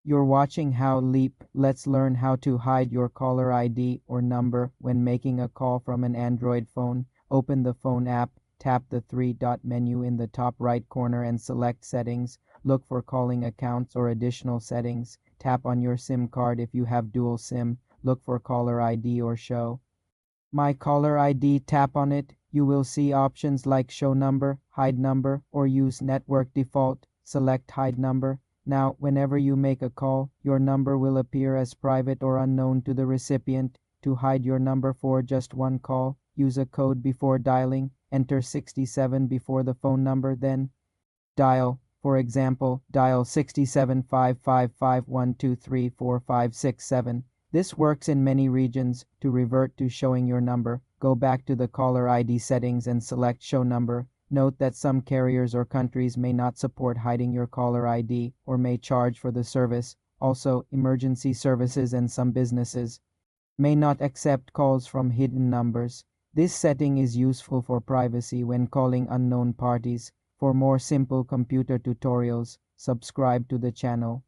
You're watching How Leap. Let's learn how to hide your caller ID or number when making a call from an Android phone. Open the phone app, tap the three-dot menu in the top right corner and select Settings. Look for calling accounts or additional settings. Tap on your SIM card if you have dual SIM. Look for caller ID or show My caller ID. Tap on it. You will see options like Show Number, Hide Number, or Use Network Default. Select Hide Number. Now, whenever you make a call, your number will appear as private or unknown to the recipient. To hide your number for just one call, use a code before dialing. Enter 67 before the phone number, then dial. For example, dial 675551234567. This works in many regions. To revert to showing your number, go back to the caller ID settings and select Show Number. Note that some carriers or countries may not support hiding your caller ID or may charge for the service. Also, emergency services and some businesses may not accept calls from hidden numbers. This setting is useful for privacy when calling unknown parties. For more simple computer tutorials, subscribe to the channel.